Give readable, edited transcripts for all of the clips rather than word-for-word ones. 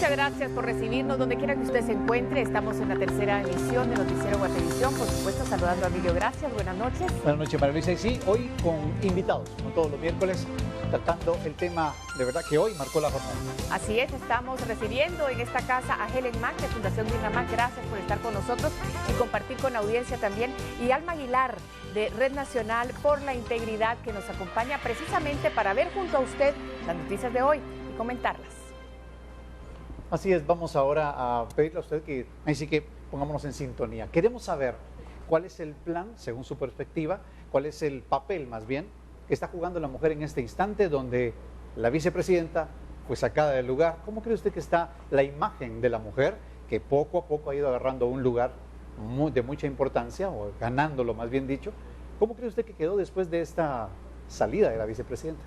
Muchas gracias por recibirnos donde quiera que usted se encuentre. Estamos en la tercera emisión de Noticiero Guatevisión. Por supuesto, saludando a Emilio. Gracias, buenas noches. Buenas noches, María Luisa. Y sí, hoy con invitados, como todos los miércoles, tratando el tema de verdad que hoy marcó la jornada. Así es, estamos recibiendo en esta casa a Helen Mac de Fundación Mirna Mac. Gracias por estar con nosotros y compartir con la audiencia también. Y Alma Aguilar de Red Nacional por la Integridad, que nos acompaña precisamente para ver junto a usted las noticias de hoy y comentarlas. Así es, vamos ahora a pedirle a usted que, así que pongámonos en sintonía. Queremos saber cuál es el plan, según su perspectiva, cuál es el papel más bien que está jugando la mujer en este instante donde la vicepresidenta fue sacada del lugar. ¿Cómo cree usted que está la imagen de la mujer que poco a poco ha ido agarrando un lugar de mucha importancia, o ganándolo más bien dicho? ¿Cómo cree usted que quedó después de esta salida de la vicepresidenta?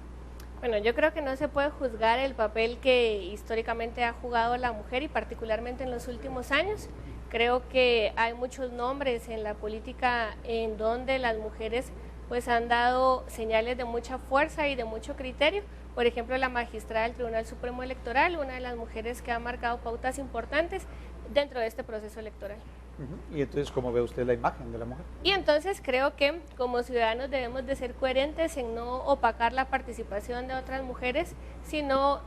Bueno, yo creo que no se puede juzgar el papel que históricamente ha jugado la mujer y particularmente en los últimos años. Creo que hay muchos nombres en la política en donde las mujeres pues han dado señales de mucha fuerza y de mucho criterio. Por ejemplo, la magistrada del Tribunal Supremo Electoral, una de las mujeres que ha marcado pautas importantes dentro de este proceso electoral. Y entonces, ¿cómo ve usted la imagen de la mujer? Y entonces creo que como ciudadanos debemos de ser coherentes en no opacar la participación de otras mujeres, sino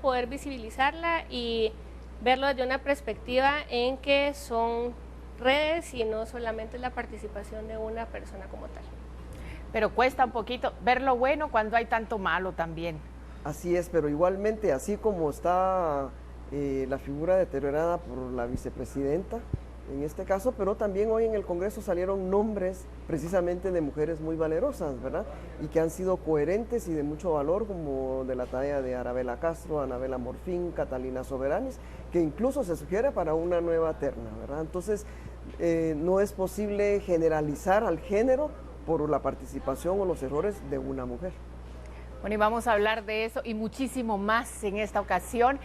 poder visibilizarla y verlo desde una perspectiva en que son redes y no solamente la participación de una persona como tal. Pero cuesta un poquito ver lo bueno cuando hay tanto malo también. Así es, pero igualmente, así como está la figura deteriorada por la vicepresidenta, en este caso, pero también hoy en el Congreso salieron nombres precisamente de mujeres muy valerosas, ¿verdad? Y que han sido coherentes y de mucho valor, como de la talla de Arabela Castro, Anabela Morfín, Catalina Soberanis, que incluso se sugiere para una nueva terna, ¿verdad? Entonces, no es posible generalizar al género por la participación o los errores de una mujer. Bueno, y vamos a hablar de eso y muchísimo más en esta ocasión.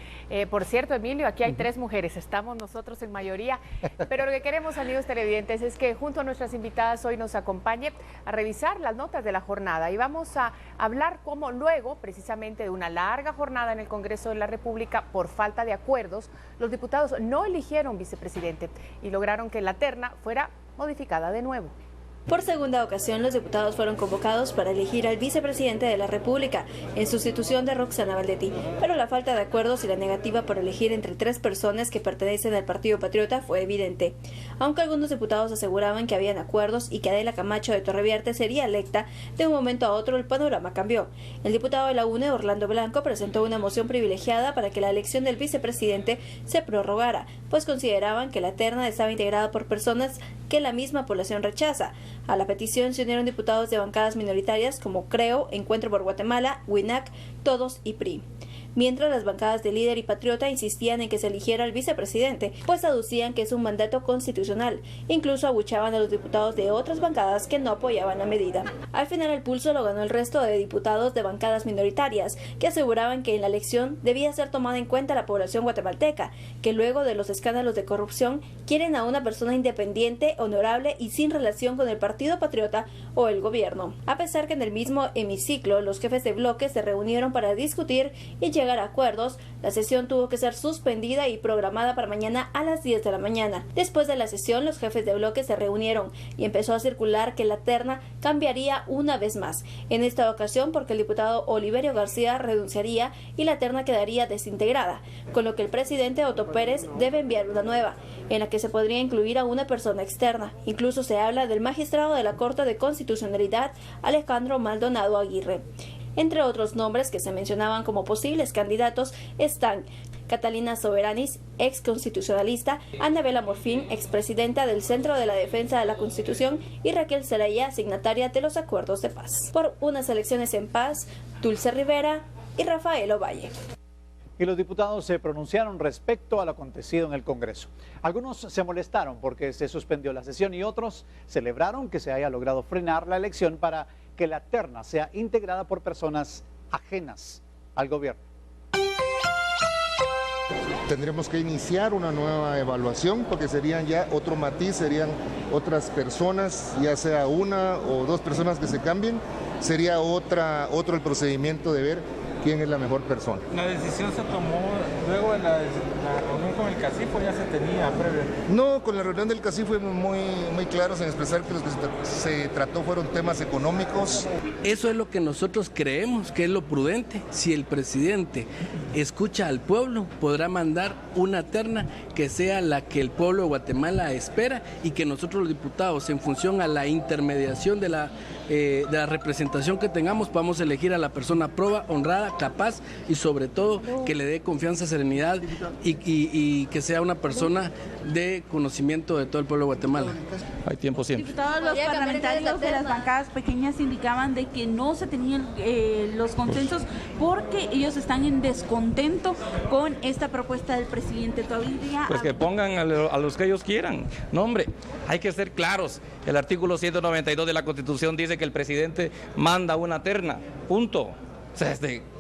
Por cierto, Emilio, aquí hay 3 mujeres, estamos nosotros en mayoría, pero lo que queremos, amigos televidentes, es que junto a nuestras invitadas hoy nos acompañe a revisar las notas de la jornada y vamos a hablar cómo luego, precisamente de una larga jornada en el Congreso de la República, por falta de acuerdos, los diputados no eligieron vicepresidente y lograron que la terna fuera modificada de nuevo. Por segunda ocasión, los diputados fueron convocados para elegir al vicepresidente de la República, en sustitución de Roxana Valdetti, pero la falta de acuerdos y la negativa por elegir entre 3 personas que pertenecen al Partido Patriota fue evidente. Aunque algunos diputados aseguraban que habían acuerdos y que Adela Camacho de Torreviarte sería electa, de un momento a otro el panorama cambió. El diputado de la UNE, Orlando Blanco, presentó una moción privilegiada para que la elección del vicepresidente se prorrogara, pues consideraban que la terna estaba integrada por personas que la misma población rechaza. A la petición se unieron diputados de bancadas minoritarias como Creo, Encuentro por Guatemala, WINAC, Todos y PRI. Mientras las bancadas de Líder y Patriota insistían en que se eligiera al vicepresidente, pues aducían que es un mandato constitucional. Incluso abuchaban a los diputados de otras bancadas que no apoyaban la medida. Al final el pulso lo ganó el resto de diputados de bancadas minoritarias, que aseguraban que en la elección debía ser tomada en cuenta la población guatemalteca, que luego de los escándalos de corrupción quieren a una persona independiente, honorable y sin relación con el Partido Patriota o el gobierno. A pesar que en el mismo hemiciclo los jefes de bloque se reunieron para discutir y llegar a acuerdos, la sesión tuvo que ser suspendida y programada para mañana a las 10 de la mañana. Después de la sesión, los jefes de bloque se reunieron y empezó a circular que la terna cambiaría una vez más. En esta ocasión porque el diputado Oliverio García renunciaría y la terna quedaría desintegrada, con lo que el presidente Otto Pérez debe enviar una nueva, en la que se podría incluir a una persona externa. Incluso se habla del magistrado de la Corte de Constitucionalidad, Alejandro Maldonado Aguirre. Entre otros nombres que se mencionaban como posibles candidatos están Catalina Soberanis, ex constitucionalista, Anabela Morfín, expresidenta del Centro de la Defensa de la Constitución, y Raquel Zelaya, signataria de los acuerdos de paz. Por unas elecciones en paz, Dulce Rivera y Rafael Ovalle. Y los diputados se pronunciaron respecto a lo acontecido en el Congreso. Algunos se molestaron porque se suspendió la sesión y otros celebraron que se haya logrado frenar la elección para que la terna sea integrada por personas ajenas al gobierno. Tendremos que iniciar una nueva evaluación porque serían ya otro matiz, serían otras personas, ya sea una o 2 personas que se cambien, sería otro el procedimiento de ver quién es la mejor persona. La decisión se tomó Luego en la reunión con el CACIFO ya se tenía previo. No, con la reunión del CACIFO fuimos muy claros en expresar que los que se trató fueron temas económicos. Eso es lo que nosotros creemos que es lo prudente. Si el presidente escucha al pueblo, podrá mandar una terna que sea la que el pueblo de Guatemala espera y que nosotros los diputados, en función a la intermediación de la representación que tengamos, podamos elegir a la persona proba, honrada, capaz y sobre todo que le dé confianza, serenidad y que sea una persona de conocimiento de todo el pueblo de Guatemala. Hay tiempo siempre. Diputados, los parlamentarios de las bancadas pequeñas indicaban de que no se tenían los consensos porque ellos están en descontento con esta propuesta del presidente. Todavía pues que pongan a los que ellos quieran. No, hombre, hay que ser claros. El artículo 192 de la Constitución dice que el presidente manda una terna, punto. O sea,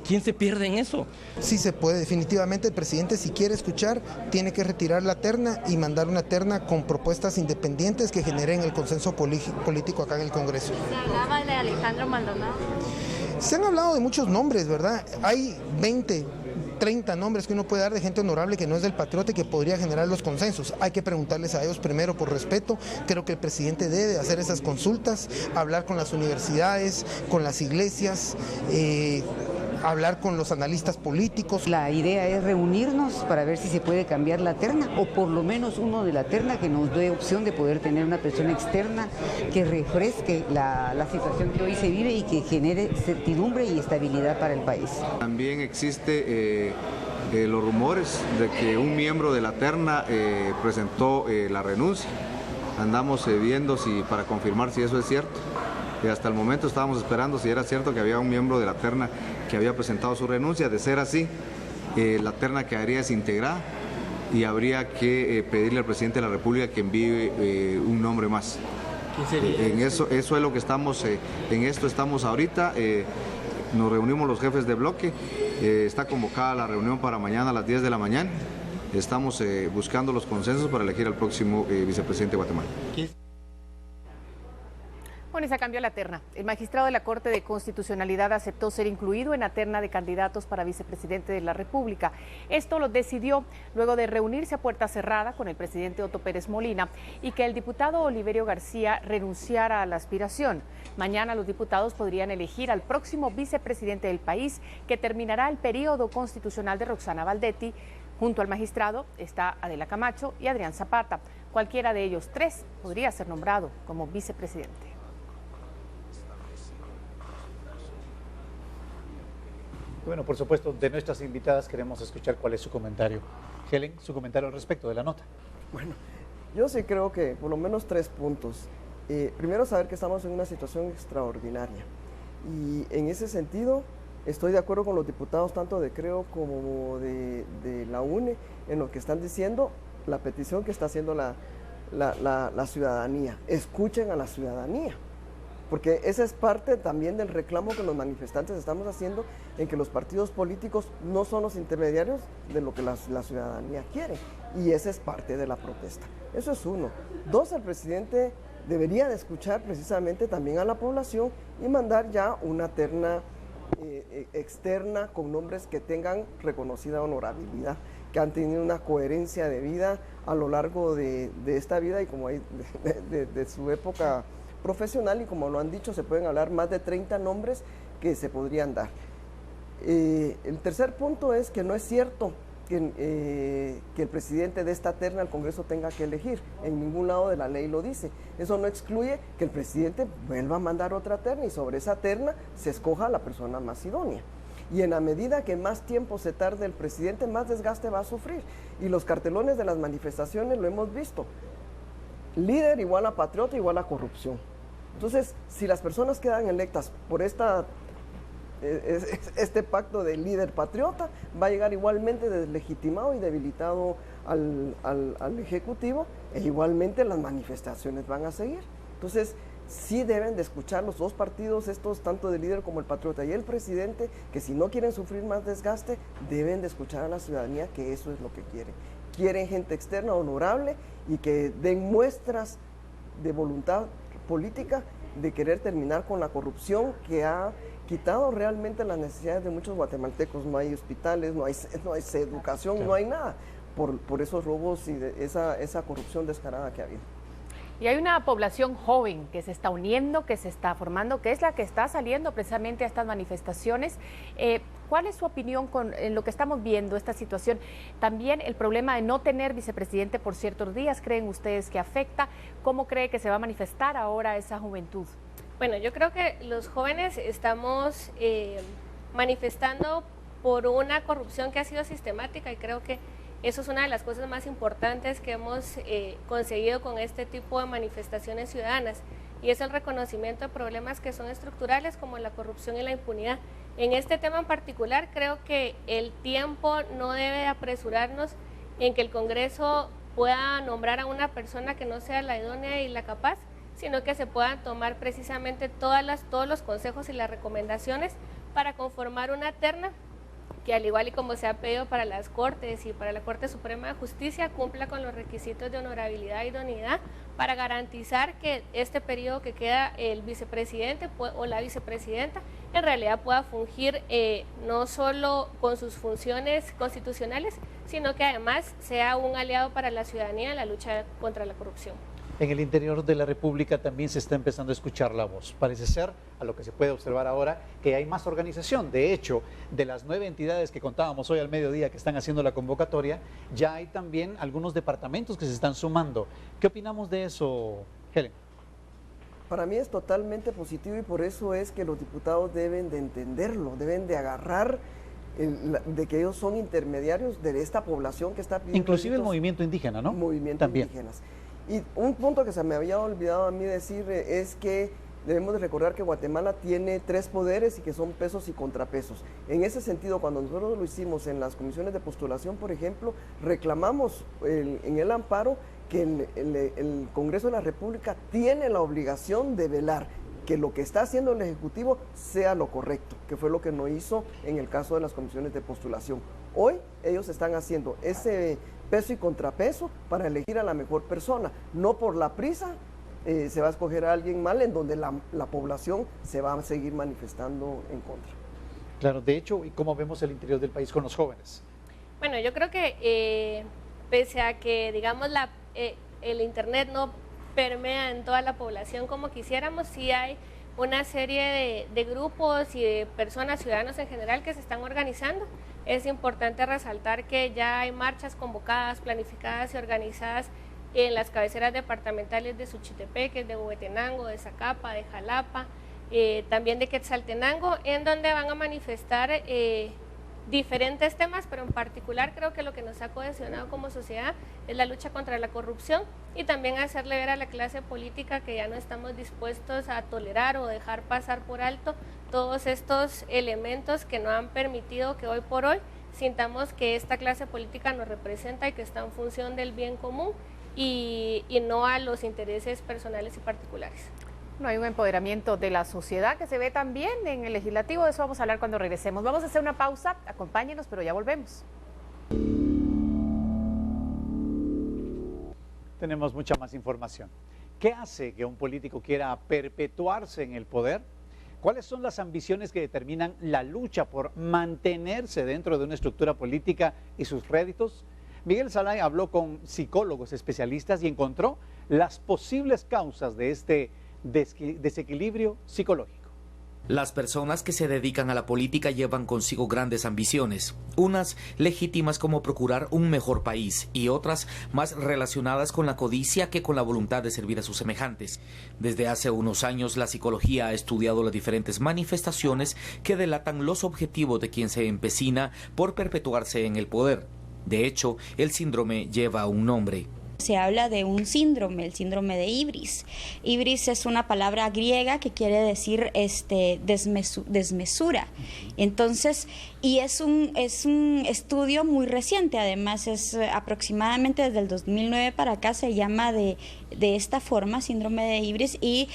¿quién se pierde en eso? Sí se puede, definitivamente el presidente, si quiere escuchar, tiene que retirar la terna y mandar una terna con propuestas independientes que generen el consenso político acá en el Congreso. Se hablaba de Alejandro Maldonado. Se han hablado de muchos nombres, ¿verdad? Hay 30 nombres que uno puede dar de gente honorable que no es del Patriota y que podría generar los consensos. Hay que preguntarles a ellos primero por respeto. Creo que el presidente debe hacer esas consultas, hablar con las universidades, con las iglesias, hablar con los analistas políticos. La idea es reunirnos para ver si se puede cambiar la terna o por lo menos uno de la terna que nos dé opción de poder tener una persona externa que refresque la situación que hoy se vive y que genere certidumbre y estabilidad para el país. También existe los rumores de que un miembro de la terna presentó la renuncia. Andamos viendo para confirmar si eso es cierto. Hasta el momento estábamos esperando si era cierto que había un miembro de la terna que había presentado su renuncia. De ser así, la terna quedaría desintegrada y habría que pedirle al presidente de la República que envíe un nombre más. ¿Qué sería? En eso es lo que estamos, en esto estamos ahorita. Nos reunimos los jefes de bloque. Está convocada la reunión para mañana a las 10 de la mañana. Estamos buscando los consensos para elegir al próximo vicepresidente de Guatemala. Bueno, y se cambió la terna. El magistrado de la Corte de Constitucionalidad aceptó ser incluido en la terna de candidatos para vicepresidente de la República. Esto lo decidió luego de reunirse a puerta cerrada con el presidente Otto Pérez Molina y que el diputado Oliverio García renunciara a la aspiración. Mañana los diputados podrían elegir al próximo vicepresidente del país, que terminará el periodo constitucional de Roxana Baldetti. Junto al magistrado está Adela Camacho y Adrián Zapata. Cualquiera de ellos tres podría ser nombrado como vicepresidente. Bueno, por supuesto, de nuestras invitadas queremos escuchar cuál es su comentario. Helen, su comentario al respecto de la nota. Bueno, yo sí creo que por lo menos 3 puntos. Primero, saber que estamos en una situación extraordinaria. Y en ese sentido, estoy de acuerdo con los diputados tanto de Creo como de la UNE en lo que están diciendo, la petición que está haciendo la ciudadanía. Escuchen a la ciudadanía. Porque esa es parte también del reclamo que los manifestantes estamos haciendo, en que los partidos políticos no son los intermediarios de lo que la ciudadanía quiere, y esa es parte de la protesta. Eso es uno. 2, el presidente debería de escuchar precisamente también a la población y mandar ya una terna externa con nombres que tengan reconocida honorabilidad, que han tenido una coherencia de vida a lo largo de esta vida y como hay de su época profesional, y como lo han dicho, se pueden hablar más de 30 nombres que se podrían dar. El tercer punto es que no es cierto que el presidente de esta terna al Congreso tenga que elegir. En ningún lado de la ley lo dice. Eso no excluye que el presidente vuelva a mandar otra terna y sobre esa terna se escoja la persona más idónea. Y en la medida que más tiempo se tarde el presidente, más desgaste va a sufrir. Y los cartelones de las manifestaciones lo hemos visto. Líder igual a patriota igual a corrupción. Entonces, si las personas quedan electas por este pacto de líder patriota, va a llegar igualmente deslegitimado y debilitado al Ejecutivo, e igualmente las manifestaciones van a seguir. Entonces, sí deben de escuchar los dos partidos, estos tanto del líder como el patriota y el presidente, que si no quieren sufrir más desgaste, deben de escuchar a la ciudadanía, que eso es lo que quieren. Quieren gente externa honorable y que den muestras de voluntad política de querer terminar con la corrupción que ha quitado realmente las necesidades de muchos guatemaltecos. No hay hospitales, no hay educación, no hay nada por esos robos y esa corrupción descarada que ha habido. Y hay una población joven que se está uniendo, que se está formando, que es la que está saliendo precisamente a estas manifestaciones. ¿Cuál es su opinión en lo que estamos viendo, esta situación? También el problema de no tener vicepresidente por ciertos días, ¿creen ustedes que afecta? ¿Cómo cree que se va a manifestar ahora esa juventud? Bueno, yo creo que los jóvenes estamos manifestando por una corrupción que ha sido sistemática y creo que eso es una de las cosas más importantes que hemos conseguido con este tipo de manifestaciones ciudadanas y es el reconocimiento de problemas que son estructurales como la corrupción y la impunidad. En este tema en particular creo que el tiempo no debe apresurarnos en que el Congreso pueda nombrar a una persona que no sea la idónea y la capaz, sino que se puedan tomar precisamente todos los consejos y las recomendaciones para conformar una terna que al igual y como se ha pedido para las Cortes y para la Corte Suprema de Justicia, cumpla con los requisitos de honorabilidad e idoneidad para garantizar que este periodo que queda el vicepresidente o la vicepresidenta en realidad pueda fungir no solo con sus funciones constitucionales, sino que además sea un aliado para la ciudadanía en la lucha contra la corrupción. En el interior de la República también se está empezando a escuchar la voz. Parece ser, a lo que se puede observar ahora, que hay más organización. De hecho, de las 9 entidades que contábamos hoy al mediodía que están haciendo la convocatoria, ya hay también algunos departamentos que se están sumando. ¿Qué opinamos de eso, Helen? Para mí es totalmente positivo y por eso es que los diputados deben de entenderlo, deben de agarrar de que ellos son intermediarios de esta población que está pidiendo. Inclusive el movimiento indígena, ¿no? Movimientos indígenas. Y un punto que se me había olvidado a mí decir es que debemos de recordar que Guatemala tiene 3 poderes y que son pesos y contrapesos. En ese sentido, cuando nosotros lo hicimos en las comisiones de postulación, por ejemplo, reclamamos en el amparo que el Congreso de la República tiene la obligación de velar que lo que está haciendo el Ejecutivo sea lo correcto, que fue lo que no hizo en el caso de las comisiones de postulación. Hoy ellos están haciendo ese peso y contrapeso para elegir a la mejor persona, no por la prisa se va a escoger a alguien mal en donde la población se va a seguir manifestando en contra. Claro, de hecho, ¿y cómo vemos el interior del país con los jóvenes? Bueno, yo creo que pese a que, digamos, el Internet no permea en toda la población como quisiéramos, sí hay una serie de grupos y de personas, ciudadanos en general, que se están organizando. Es importante resaltar que ya hay marchas convocadas, planificadas y organizadas en las cabeceras departamentales de Suchitepeque, de Huehuetenango, de Zacapa, de Jalapa, también de Quetzaltenango, en donde van a manifestar diferentes temas, pero en particular creo que lo que nos ha cohesionado como sociedad es la lucha contra la corrupción y también hacerle ver a la clase política que ya no estamos dispuestos a tolerar o dejar pasar por alto todos estos elementos que no han permitido que hoy por hoy sintamos que esta clase política nos representa y que está en función del bien común y no a los intereses personales y particulares. No hay un empoderamiento de la sociedad que se ve también en el legislativo. De eso vamos a hablar cuando regresemos. Vamos a hacer una pausa, acompáñenos, pero ya volvemos. Tenemos mucha más información. ¿Qué hace que un político quiera perpetuarse en el poder? ¿Cuáles son las ambiciones que determinan la lucha por mantenerse dentro de una estructura política y sus réditos? Miguel Salay habló con psicólogos especialistas y encontró las posibles causas de este desequilibrio psicológico. Las personas que se dedican a la política llevan consigo grandes ambiciones, unas legítimas como procurar un mejor país y otras más relacionadas con la codicia que con la voluntad de servir a sus semejantes. Desde hace unos años la psicología ha estudiado las diferentes manifestaciones que delatan los objetivos de quien se empecina por perpetuarse en el poder. De hecho, el síndrome lleva un nombre. Se habla de un síndrome, el síndrome de Ibris. Ibris es una palabra griega que quiere decir desmesura. Entonces, y es un estudio muy reciente, además es aproximadamente desde el 2009 para acá se llama de esta forma, síndrome de Ibris, y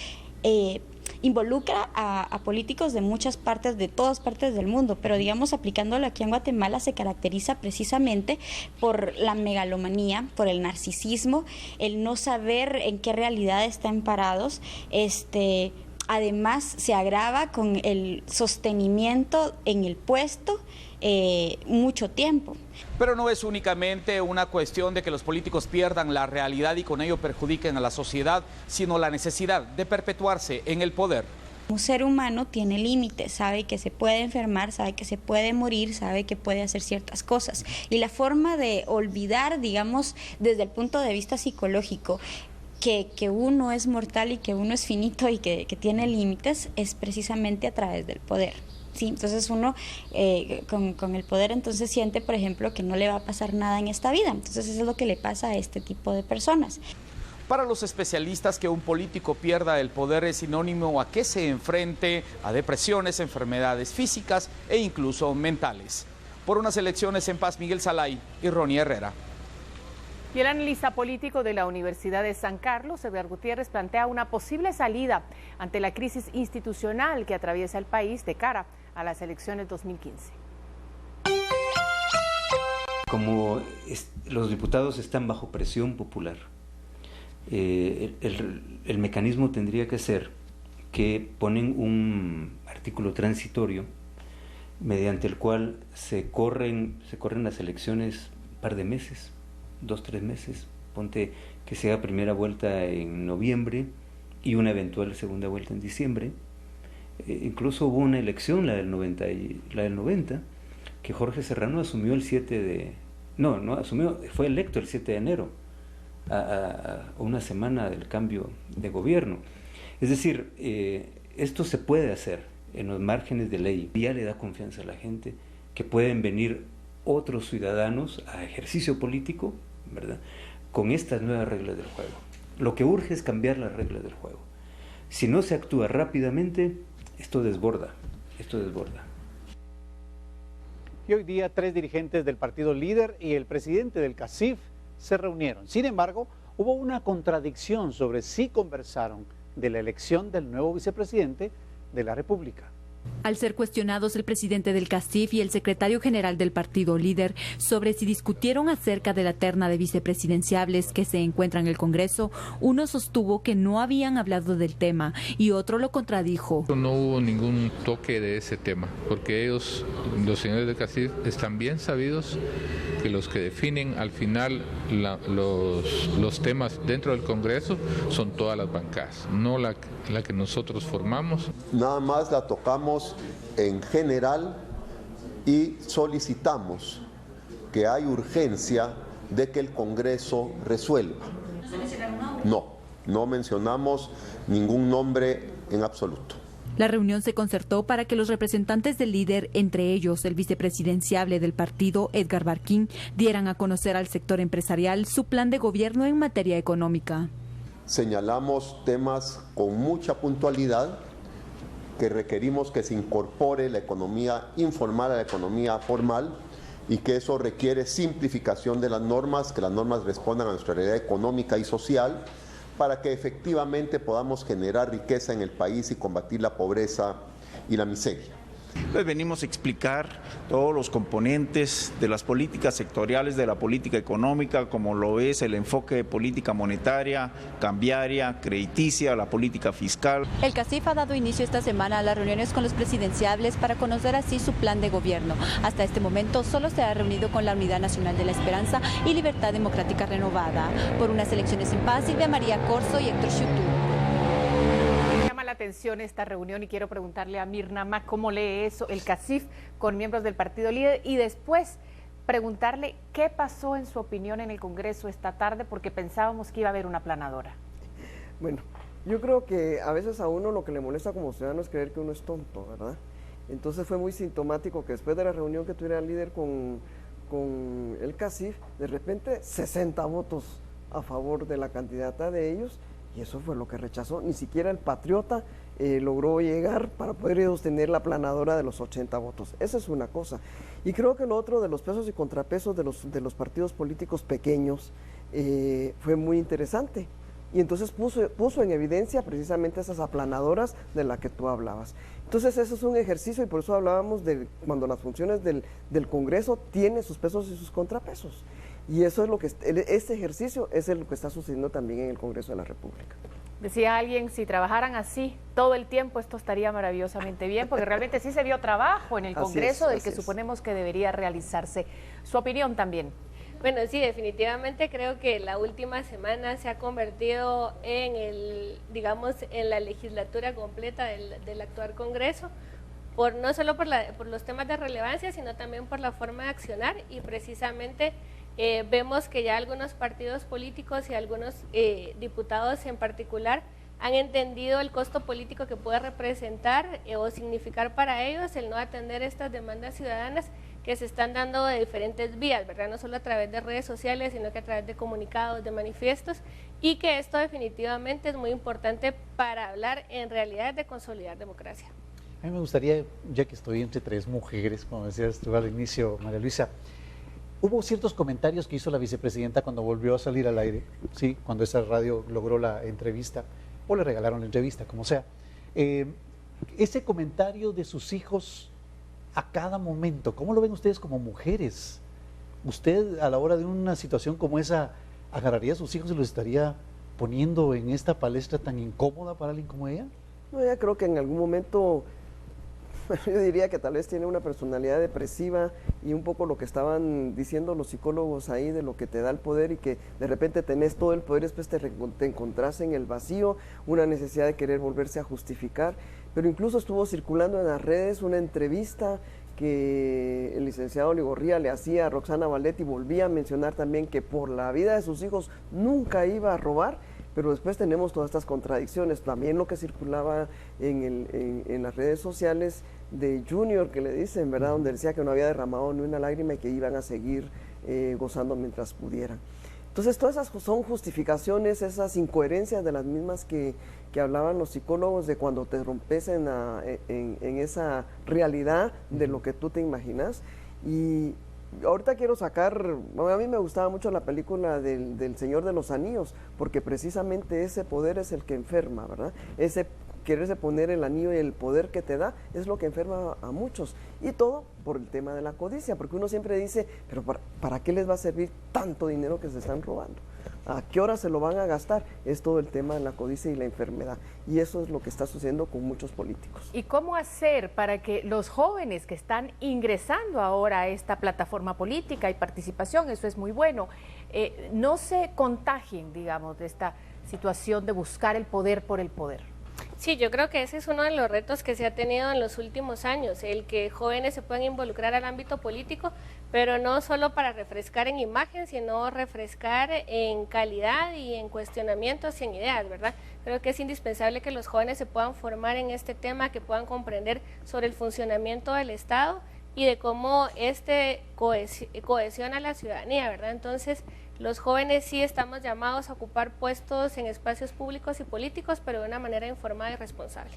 involucra a políticos de muchas partes, de todas partes del mundo, pero digamos aplicándolo aquí en Guatemala se caracteriza precisamente por la megalomanía, por el narcisismo, el no saber en qué realidad están parados, además se agrava con el sostenimiento en el puesto mucho tiempo. Pero no es únicamente una cuestión de que los políticos pierdan la realidad y con ello perjudiquen a la sociedad, sino la necesidad de perpetuarse en el poder. Un ser humano tiene límites, sabe que se puede enfermar, sabe que se puede morir, sabe que puede hacer ciertas cosas. Y la forma de olvidar, digamos, desde el punto de vista psicológico, que uno es mortal y que uno es finito y que tiene límites, es precisamente a través del poder. Sí, entonces uno con el poder entonces siente, por ejemplo, que no le va a pasar nada en esta vida. Entonces eso es lo que le pasa a este tipo de personas. Para los especialistas, que un político pierda el poder es sinónimo a que se enfrente a depresiones, enfermedades físicas e incluso mentales. Por unas elecciones en paz, Miguel Salay y Ronnie Herrera. Y el analista político de la Universidad de San Carlos, Edgar Gutiérrez, plantea una posible salida ante la crisis institucional que atraviesa el país de cara a las elecciones 2015. Como los diputados están bajo presión popular, el mecanismo tendría que ser que ponen un artículo transitorio mediante el cual se corren las elecciones un par de meses, 2-3 meses, ponte que sea primera vuelta en noviembre y una eventual segunda vuelta en diciembre. Incluso hubo una elección, la del 90, que Jorge Serrano asumió el 7 de... fue electo el 7 de enero, a una semana del cambio de gobierno. Es decir, esto se puede hacer en los márgenes de ley. Ya le da confianza a la gente que pueden venir otros ciudadanos a ejercicio político, ¿verdad?, con estas nuevas reglas del juego. Lo que urge es cambiar las reglas del juego. Si no se actúa rápidamente, esto desborda. Y hoy día 3 dirigentes del partido líder y el presidente del CACIF se reunieron. Sin embargo, hubo una contradicción sobre si conversaron de la elección del nuevo vicepresidente de la República. Al ser cuestionados el presidente del CACIF y el secretario general del partido líder sobre si discutieron acerca de la terna de vicepresidenciables que se encuentra en el Congreso, uno sostuvo que no habían hablado del tema y otro lo contradijo. No hubo ningún toque de ese tema, porque ellos, los señores del CACIF, están bien sabidos que los que definen al final los temas dentro del Congreso son todas las bancadas, no la que nosotros formamos. Nada más la tocamos en general y solicitamos que hay urgencia de que el Congreso resuelva. No mencionamos ningún nombre en absoluto. La reunión se concertó para que los representantes del líder, entre ellos el vicepresidenciable del partido, Edgar Barquín, dieran a conocer al sector empresarial su plan de gobierno en materia económica. Señalamos temas con mucha puntualidad que requerimos que se incorpore la economía informal a la economía formal y que eso requiere simplificación de las normas, que las normas respondan a nuestra realidad económica y social, para que efectivamente podamos generar riqueza en el país y combatir la pobreza y la miseria. Les venimos a explicar todos los componentes de las políticas sectoriales de la política económica, como lo es el enfoque de política monetaria, cambiaria, crediticia, la política fiscal. El CACIF ha dado inicio esta semana a las reuniones con los presidenciables para conocer así su plan de gobierno. Hasta este momento solo se ha reunido con la Unidad Nacional de la Esperanza y Libertad Democrática Renovada. Por unas elecciones en paz, Silvia María Corzo y Héctor Chutu. La atención esta reunión y quiero preguntarle a Mirna Mac cómo lee eso el CACIF con miembros del partido líder y después preguntarle qué pasó en su opinión en el Congreso esta tarde porque pensábamos que iba a haber una aplanadora. Bueno, yo creo que a veces a uno lo que le molesta como ciudadano es creer que uno es tonto, ¿verdad? Entonces fue muy sintomático que después de la reunión que tuviera el líder con el CACIF, de repente 60 votos a favor de la candidata de ellos. Y eso fue lo que rechazó. Ni siquiera el Patriota logró llegar para poder sostener la aplanadora de los 80 votos. Esa es una cosa. Y creo que lo otro de los pesos y contrapesos de los partidos políticos pequeños fue muy interesante. Y entonces puso en evidencia precisamente esas aplanadoras de las que tú hablabas. Entonces eso es un ejercicio y por eso hablábamos de cuando las funciones del Congreso tienen sus pesos y sus contrapesos. Y eso es lo que este ejercicio es lo que está sucediendo también en el Congreso de la República. Decía alguien, si trabajaran así todo el tiempo, esto estaría maravillosamente bien, porque realmente sí se vio trabajo en el Congreso del que suponemos que debería realizarse. Su opinión también. Bueno, sí, definitivamente creo que la última semana se ha convertido en en la legislatura completa del actual Congreso, no solo por los temas de relevancia, sino también por la forma de accionar, y precisamente vemos que ya algunos partidos políticos y algunos diputados en particular han entendido el costo político que puede representar o significar para ellos el no atender estas demandas ciudadanas que se están dando de diferentes vías, ¿verdad? No solo a través de redes sociales, sino que a través de comunicados, de manifiestos, y que esto definitivamente es muy importante para hablar en realidad de consolidar democracia. A mí me gustaría, ya que estoy entre tres mujeres, como decías tú al inicio, María Luisa, hubo ciertos comentarios que hizo la vicepresidenta cuando volvió a salir al aire, sí, cuando esa radio logró la entrevista, o le regalaron la entrevista, como sea. Ese comentario de sus hijos a cada momento, ¿cómo lo ven ustedes como mujeres? ¿Usted a la hora de una situación como esa agarraría a sus hijos y los estaría poniendo en esta palestra tan incómoda para alguien como ella? No, ya creo que en algún momento, yo diría que tal vez tiene una personalidad depresiva, y un poco lo que estaban diciendo los psicólogos ahí de lo que te da el poder, y que de repente tenés todo el poder, después te encontrás en el vacío, una necesidad de querer volverse a justificar. Pero incluso estuvo circulando en las redes una entrevista que el licenciado Oligorría le hacía a Roxana Valdetti, y volvía a mencionar también que por la vida de sus hijos nunca iba a robar. Pero después tenemos todas estas contradicciones, también lo que circulaba en las redes sociales de Junior, que le dicen, ¿verdad?, donde decía que no había derramado ni una lágrima y que iban a seguir gozando mientras pudieran. Entonces todas esas son justificaciones, esas incoherencias de las mismas que hablaban los psicólogos, de cuando te rompes en esa realidad de lo que tú te imaginas. Y ahorita quiero sacar, a mí me gustaba mucho la película del Señor de los Anillos, porque precisamente ese poder es el que enferma, ¿verdad? Ese quererse poner el anillo y el poder que te da es lo que enferma a muchos, y todo por el tema de la codicia, porque uno siempre dice, pero ¿para qué les va a servir tanto dinero que se están robando? ¿A qué hora se lo van a gastar? Es todo el tema de la codicia y la enfermedad, y eso es lo que está sucediendo con muchos políticos. ¿Y cómo hacer para que los jóvenes que están ingresando ahora a esta plataforma política y participación, eso es muy bueno, no se contagien, digamos, de esta situación de buscar el poder por el poder? Sí, yo creo que ese es uno de los retos que se ha tenido en los últimos años, el que jóvenes se puedan involucrar al ámbito político, pero no solo para refrescar en imagen, sino refrescar en calidad y en cuestionamientos y en ideas, ¿verdad? Creo que es indispensable que los jóvenes se puedan formar en este tema, que puedan comprender sobre el funcionamiento del Estado y de cómo cohesiona a la ciudadanía, ¿verdad? Entonces, los jóvenes sí estamos llamados a ocupar puestos en espacios públicos y políticos, pero de una manera informada y responsable.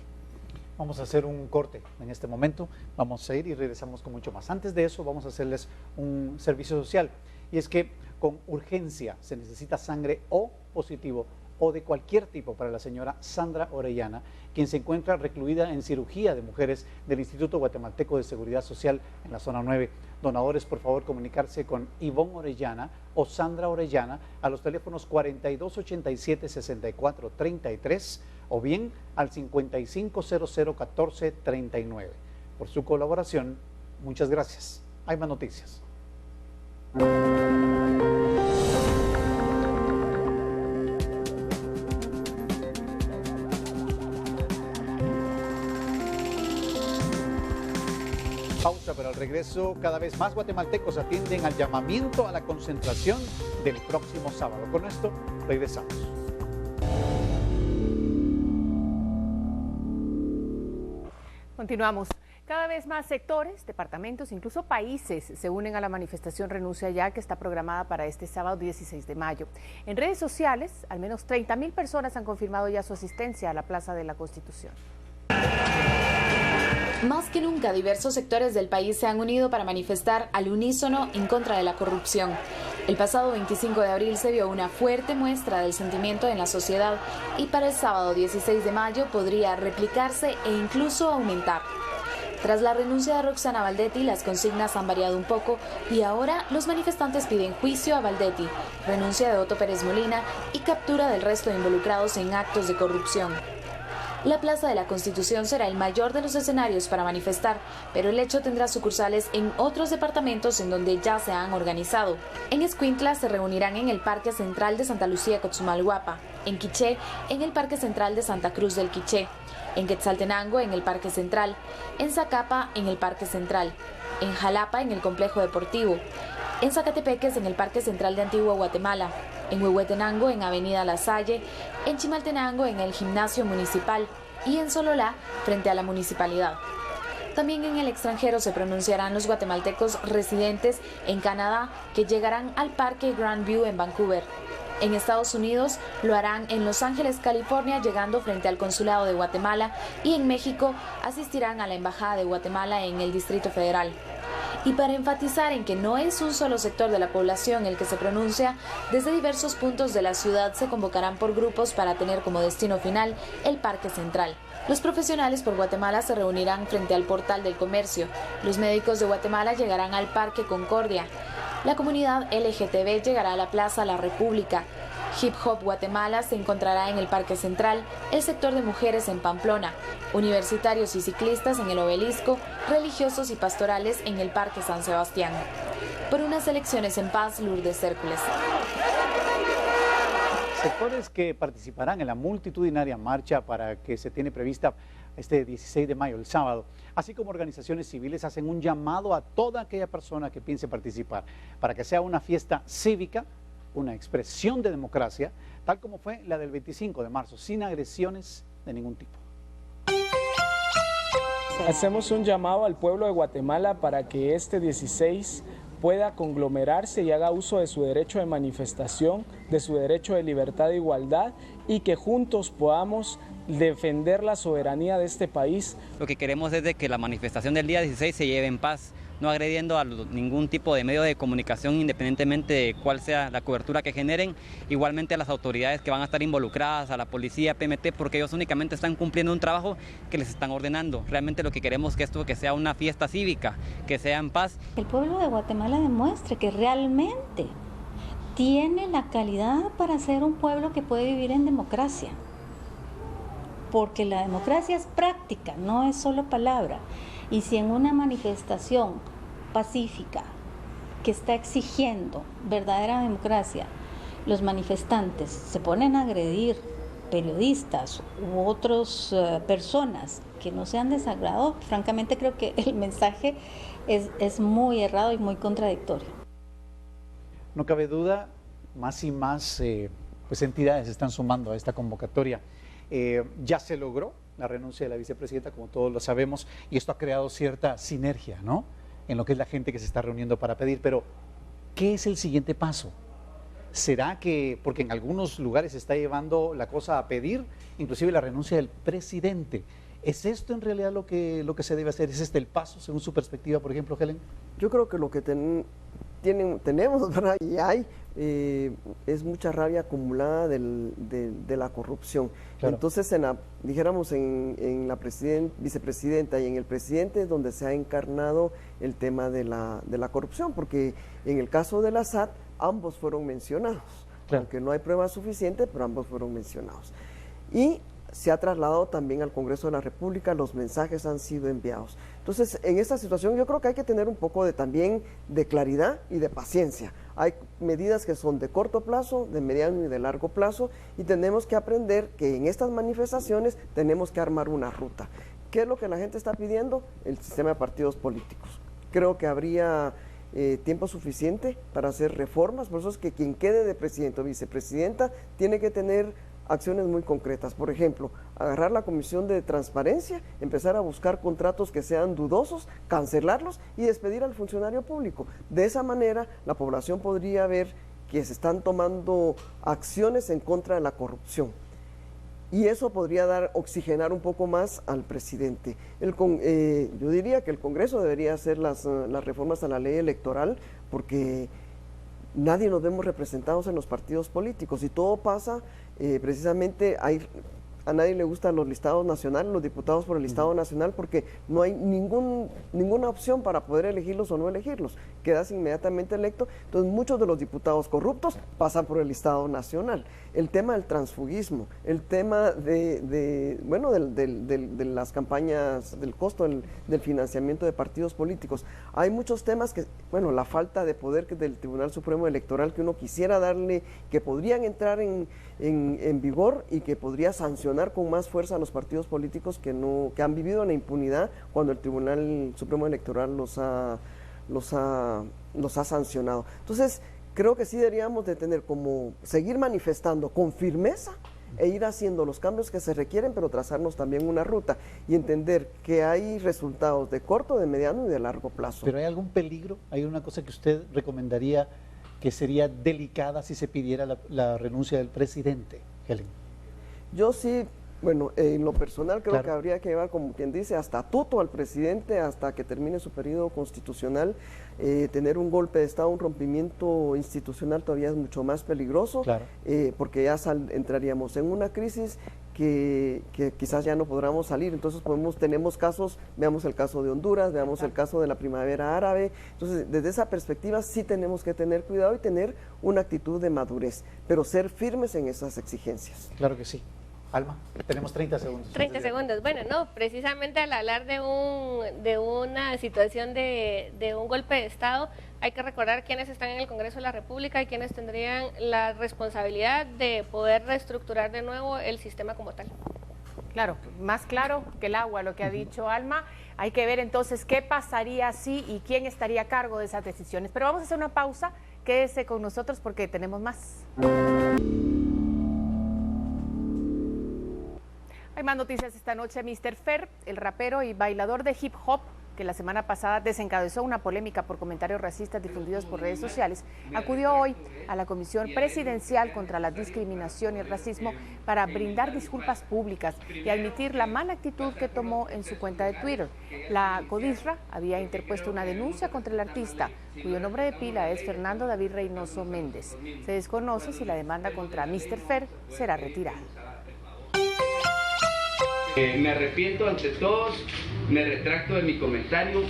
Vamos a hacer un corte en este momento, vamos a ir y regresamos con mucho más. Antes de eso, vamos a hacerles un servicio social, y es que con urgencia se necesita sangre O positivo o de cualquier tipo para la señora Sandra Orellana, quien se encuentra recluida en cirugía de mujeres del Instituto Guatemalteco de Seguridad Social en la zona 9. Donadores, por favor, comunicarse con Ivonne Orellana o Sandra Orellana a los teléfonos 4287-6433 o bien al 55001439. Por su colaboración, muchas gracias. Hay más noticias. Pausa, pero al regreso cada vez más guatemaltecos atienden al llamamiento a la concentración del próximo sábado. Con esto regresamos. Continuamos. Cada vez más sectores, departamentos, incluso países se unen a la manifestación Renuncia Ya, que está programada para este sábado 16 de mayo. En redes sociales, al menos 30.000 personas han confirmado ya su asistencia a la Plaza de la Constitución. Más que nunca, diversos sectores del país se han unido para manifestar al unísono en contra de la corrupción. El pasado 25 de abril se vio una fuerte muestra del sentimiento en la sociedad y para el sábado 16 de mayo podría replicarse e incluso aumentar. Tras la renuncia de Roxana Baldetti, las consignas han variado un poco y ahora los manifestantes piden juicio a Baldetti, renuncia de Otto Pérez Molina y captura del resto de involucrados en actos de corrupción. La Plaza de la Constitución será el mayor de los escenarios para manifestar, pero el hecho tendrá sucursales en otros departamentos en donde ya se han organizado. En Escuintla se reunirán en el Parque Central de Santa Lucía Cotzumalguapa, en Quiché, en el Parque Central de Santa Cruz del Quiché, en Quetzaltenango, en el Parque Central, en Zacapa, en el Parque Central, en Jalapa, en el Complejo Deportivo, en Zacatepeques, en el Parque Central de Antigua Guatemala, en Huehuetenango, en Avenida La Salle, en Chimaltenango, en el Gimnasio Municipal y en Sololá, frente a la Municipalidad. También en el extranjero se pronunciarán los guatemaltecos residentes en Canadá que llegarán al Parque Grandview en Vancouver. En Estados Unidos lo harán en Los Ángeles, California, llegando frente al Consulado de Guatemala, y en México asistirán a la Embajada de Guatemala en el Distrito Federal. Y para enfatizar en que no es un solo sector de la población el que se pronuncia, desde diversos puntos de la ciudad se convocarán por grupos para tener como destino final el Parque Central. Los profesionales por Guatemala se reunirán frente al Portal del Comercio. Los médicos de Guatemala llegarán al Parque Concordia. La comunidad LGTB llegará a la Plaza La República. Hip Hop Guatemala se encontrará en el Parque Central, el sector de mujeres en Pamplona, universitarios y ciclistas en el Obelisco, religiosos y pastorales en el Parque San Sebastián. Por unas elecciones en paz, Lourdes Cércules. Sectores que participarán en la multitudinaria marcha para que se tiene prevista este 16 de mayo, el sábado, así como organizaciones civiles, hacen un llamado a toda aquella persona que piense participar para que sea una fiesta cívica, una expresión de democracia, tal como fue la del 25 de marzo, sin agresiones de ningún tipo. Hacemos un llamado al pueblo de Guatemala para que este 16 pueda conglomerarse y haga uso de su derecho de manifestación, de su derecho de libertad e igualdad, y que juntos podamos defender la soberanía de este país. Lo que queremos es de que la manifestación del día 16 se lleve en paz, no agrediendo a ningún tipo de medio de comunicación, independientemente de cuál sea la cobertura que generen, igualmente a las autoridades que van a estar involucradas, a la policía, PMT, porque ellos únicamente están cumpliendo un trabajo que les están ordenando. Realmente lo que queremos es que esto que sea una fiesta cívica, que sea en paz. El pueblo de Guatemala demuestre que realmente tiene la calidad para ser un pueblo que puede vivir en democracia, porque la democracia es práctica, no es solo palabra. Y si en una manifestación pacífica que está exigiendo verdadera democracia, los manifestantes se ponen a agredir periodistas u otras personas que no sean de desagrado, francamente creo que el mensaje es muy errado y muy contradictorio. No cabe duda, más y más pues entidades están sumando a esta convocatoria. Ya se logró la renuncia de la vicepresidenta, como todos lo sabemos, y esto ha creado cierta sinergia, ¿no?, en lo que es la gente que se está reuniendo para pedir. Pero, ¿qué es el siguiente paso? ¿Será que, porque en algunos lugares se está llevando la cosa a pedir, inclusive la renuncia del presidente? ¿Es esto en realidad lo que se debe hacer? ¿Es este el paso, según su perspectiva, por ejemplo, Helen? Yo creo que lo que tenemos, ¿verdad? Y hay, es mucha rabia acumulada de la corrupción. Claro. Entonces, dijéramos en la vicepresidenta y en el presidente es donde se ha encarnado el tema de la corrupción, porque en el caso de la SAT, ambos fueron mencionados, claro, aunque no hay pruebas suficientes, pero ambos fueron mencionados. Y se ha trasladado también al Congreso de la República, los mensajes han sido enviados. Entonces, en esta situación yo creo que hay que tener un poco también de claridad y de paciencia. Hay medidas que son de corto plazo, de mediano y de largo plazo, y tenemos que aprender que en estas manifestaciones tenemos que armar una ruta. ¿Qué es lo que la gente está pidiendo? El sistema de partidos políticos. Creo que habría tiempo suficiente para hacer reformas, por eso es que quien quede de presidente o vicepresidenta tiene que tener acciones muy concretas. Por ejemplo, agarrar la comisión de transparencia, empezar a buscar contratos que sean dudosos, cancelarlos y despedir al funcionario público. De esa manera, la población podría ver que se están tomando acciones en contra de la corrupción. Y eso podría oxigenar un poco más al presidente. Yo diría que el Congreso debería hacer las reformas a la ley electoral, porque nadie nos vemos representados en los partidos políticos y todo pasa, precisamente hay a nadie le gustan los listados nacionales, los diputados por el listado nacional, porque no hay ninguna opción para poder elegirlos o no elegirlos. Quedas inmediatamente electo. Entonces muchos de los diputados corruptos pasan por el listado nacional. El tema del transfugismo, el tema de las campañas, del costo del financiamiento de partidos políticos. Hay muchos temas que, la falta de poder del Tribunal Supremo Electoral que uno quisiera darle, que podrían entrar en vigor y que podría sancionar con más fuerza a los partidos políticos que han vivido en la impunidad cuando el Tribunal Supremo Electoral los ha sancionado. Entonces, creo que sí deberíamos de seguir manifestando con firmeza e ir haciendo los cambios que se requieren, pero trazarnos también una ruta y entender que hay resultados de corto, de mediano y de largo plazo. ¿Pero hay algún peligro? ¿Hay una cosa que usted recomendaría que sería delicada si se pidiera la renuncia del presidente, Helen? Yo sí, en lo personal creo que habría que llevar, como quien dice, hasta tuto al presidente hasta que termine su periodo constitucional. Tener un golpe de Estado, un rompimiento institucional todavía es mucho más peligroso, porque ya entraríamos en una crisis que quizás ya no podamos salir. Entonces tenemos casos, veamos el caso de Honduras, veamos el caso de la primavera árabe. Entonces, desde esa perspectiva sí tenemos que tener cuidado y tener una actitud de madurez, pero ser firmes en esas exigencias. Claro que sí. Alma, tenemos 30 segundos. 30 segundos. Bueno, no, precisamente al hablar de una situación de un golpe de Estado, hay que recordar quiénes están en el Congreso de la República y quiénes tendrían la responsabilidad de poder reestructurar de nuevo el sistema como tal. Claro, más claro que el agua lo que ha dicho Alma. Hay que ver entonces qué pasaría si y quién estaría a cargo de esas decisiones. Pero vamos a hacer una pausa, quédese con nosotros porque tenemos más. Hay más noticias esta noche. Mr. Fer, el rapero y bailador de hip hop, que la semana pasada desencabezó una polémica por comentarios racistas difundidos por redes sociales, acudió hoy a la Comisión Presidencial contra la Discriminación y el Racismo para brindar disculpas públicas y admitir la mala actitud que tomó en su cuenta de Twitter. La CODISRA había interpuesto una denuncia contra el artista, cuyo nombre de pila es Fernando David Reynoso Méndez. Se desconoce si la demanda contra Mr. Fer será retirada. Me arrepiento ante todos, me retracto de mi comentario,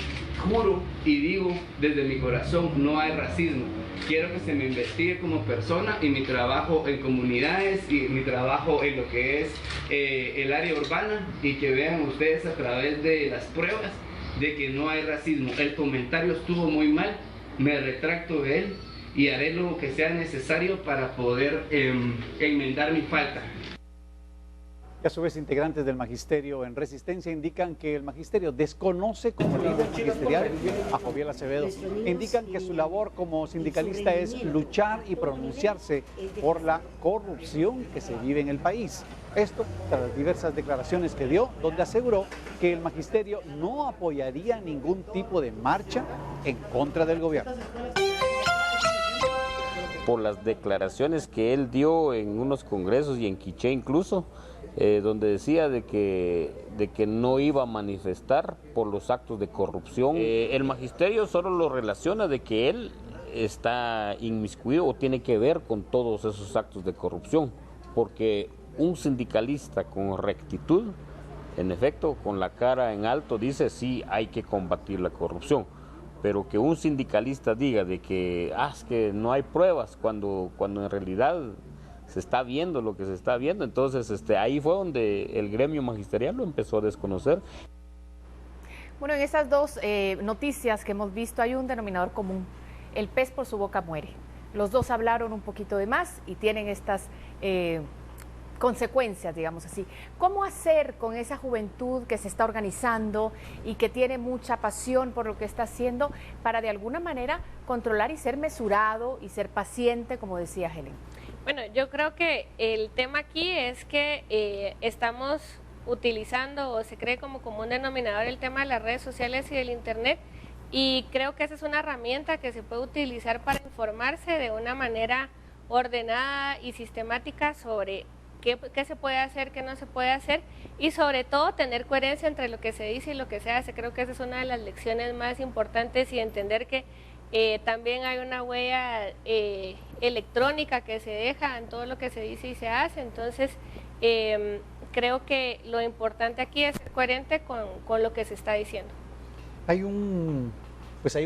juro y digo desde mi corazón, no hay racismo. Quiero que se me investigue como persona y mi trabajo en comunidades y mi trabajo en lo que es el área urbana, y que vean ustedes a través de las pruebas de que no hay racismo. El comentario estuvo muy mal, me retracto de él y haré lo que sea necesario para poder enmendar mi falta. Y a su vez, integrantes del magisterio en resistencia indican que el magisterio desconoce como líder magisterial a Joviel Acevedo. Indican que su labor como sindicalista es luchar y pronunciarse por la corrupción que se vive en el país. Esto tras las diversas declaraciones que dio, donde aseguró que el magisterio no apoyaría ningún tipo de marcha en contra del gobierno. Por las declaraciones que él dio en unos congresos y en Quiché incluso, donde decía de que no iba a manifestar por los actos de corrupción. El magisterio solo lo relaciona de que él está inmiscuido o tiene que ver con todos esos actos de corrupción, porque un sindicalista con rectitud, en efecto, con la cara en alto, dice sí, hay que combatir la corrupción, pero que un sindicalista diga de que, es que no hay pruebas, cuando en realidad se está viendo lo que se está viendo. Entonces ahí fue donde el gremio magisterial lo empezó a desconocer. Bueno, en esas dos noticias que hemos visto hay un denominador común: el pez por su boca muere. Los dos hablaron un poquito de más y tienen estas consecuencias, digamos así. ¿Cómo hacer con esa juventud que se está organizando y que tiene mucha pasión por lo que está haciendo para de alguna manera controlar y ser mesurado y ser paciente, como decía Helen? Bueno, yo creo que el tema aquí es que estamos utilizando, o se cree como común denominador, el tema de las redes sociales y del internet, y creo que esa es una herramienta que se puede utilizar para informarse de una manera ordenada y sistemática sobre qué se puede hacer, qué no se puede hacer, y sobre todo tener coherencia entre lo que se dice y lo que se hace. Creo que esa es una de las lecciones más importantes, y entender que también hay una huella electrónica que se deja en todo lo que se dice y se hace. Entonces creo que lo importante aquí es ser coherente con lo que se está diciendo. Hay un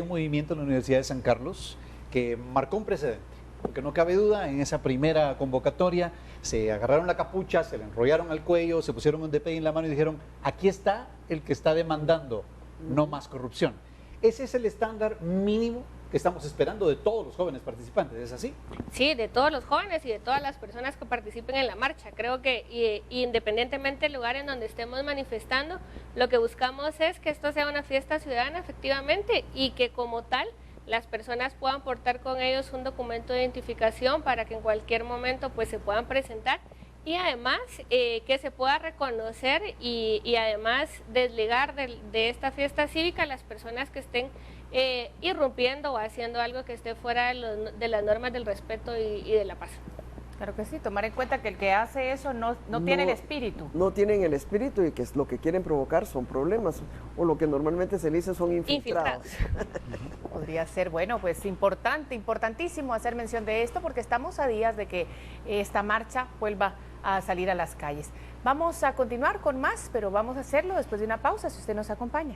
movimiento en la Universidad de San Carlos que marcó un precedente, porque no cabe duda, en esa primera convocatoria se agarraron la capucha, se le enrollaron al cuello, se pusieron un DPI en la mano y dijeron, aquí está el que está demandando no más corrupción. Ese es el estándar mínimo que estamos esperando de todos los jóvenes participantes, ¿es así? Sí, de todos los jóvenes y de todas las personas que participen en la marcha. Creo que independientemente del lugar en donde estemos manifestando, lo que buscamos es que esto sea una fiesta ciudadana efectivamente y que como tal las personas puedan portar con ellos un documento de identificación para que en cualquier momento pues se puedan presentar y además que se pueda reconocer y además desligar de esta fiesta cívica a las personas que estén irrumpiendo o haciendo algo que esté fuera de las normas del respeto y de la paz. Claro que sí, tomar en cuenta que el que hace eso no tiene el espíritu. No tienen el espíritu y que lo que quieren provocar son problemas, o lo que normalmente se dice son infiltrados. Podría ser, bueno, pues importantísimo hacer mención de esto porque estamos a días de que esta marcha vuelva a salir a las calles. Vamos a continuar con más, pero vamos a hacerlo después de una pausa, si usted nos acompaña.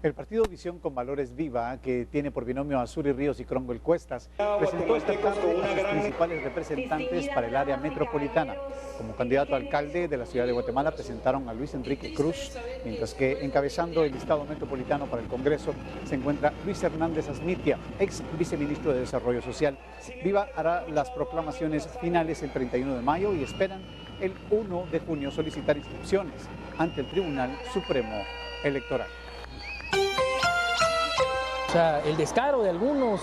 El partido Visión con Valores Viva, que tiene por binomio a Suri Ríos y Cromwell Cuestas, presentó esta tarde a sus principales representantes para el área metropolitana. Como candidato a alcalde de la ciudad de Guatemala presentaron a Luis Enrique Cruz, mientras que encabezando el listado metropolitano para el Congreso se encuentra Luis Hernández Asmitia, ex viceministro de Desarrollo Social. Viva hará las proclamaciones finales el 31 de mayo y esperan el 1 de junio solicitar inscripciones ante el Tribunal Supremo Electoral. O sea, el descaro de algunos,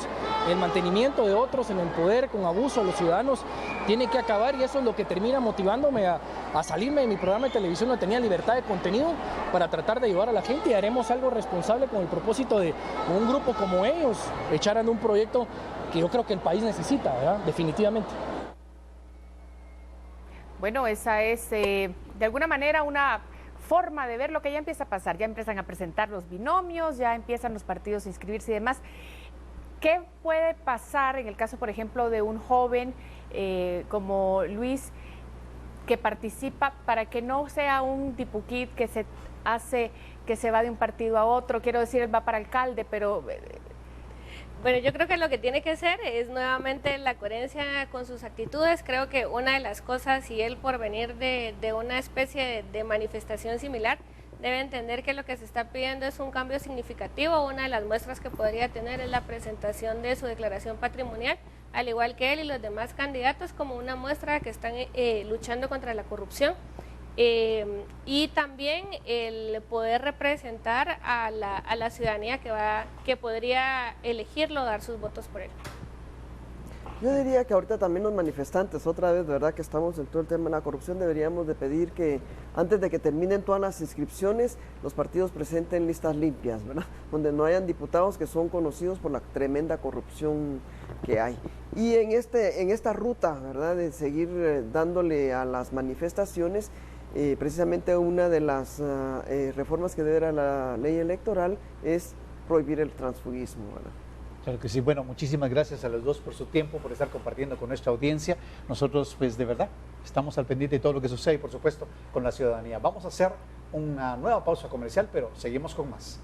el mantenimiento de otros en el poder con abuso a los ciudadanos tiene que acabar y eso es lo que termina motivándome a salirme de mi programa de televisión donde tenía libertad de contenido para tratar de ayudar a la gente y haremos algo responsable con el propósito de un grupo como ellos echaran un proyecto que yo creo que el país necesita, ¿verdad? Definitivamente. Bueno, esa es de alguna manera una forma de ver lo que ya empieza a pasar. Ya empiezan a presentar los binomios, ya empiezan los partidos a inscribirse y demás. ¿Qué puede pasar en el caso, por ejemplo, de un joven como Luis que participa para que no sea un tipuquit que se hace, que se va de un partido a otro? Quiero decir, él va para alcalde, pero... Bueno, yo creo que lo que tiene que ser es nuevamente la coherencia con sus actitudes. Creo que una de las cosas, y él por venir de una especie de manifestación similar, debe entender que lo que se está pidiendo es un cambio significativo. Una de las muestras que podría tener es la presentación de su declaración patrimonial, al igual que él y los demás candidatos, como una muestra que están luchando contra la corrupción. Y también el poder representar a la ciudadanía que podría elegirlo, dar sus votos por él. Yo diría que ahorita también los manifestantes, otra vez, ¿verdad?, que estamos en todo el tema de la corrupción, deberíamos de pedir que antes de que terminen todas las inscripciones, los partidos presenten listas limpias, ¿verdad?, donde no hayan diputados que son conocidos por la tremenda corrupción que hay. Y en esta ruta, ¿verdad?, de seguir dándole a las manifestaciones, precisamente una de las reformas que debe dar la ley electoral es prohibir el transfugismo, ¿verdad? Claro que sí. Bueno, muchísimas gracias a los dos por su tiempo, por estar compartiendo con nuestra audiencia. Nosotros, pues de verdad, estamos al pendiente de todo lo que sucede y, por supuesto, con la ciudadanía. Vamos a hacer una nueva pausa comercial, pero seguimos con más.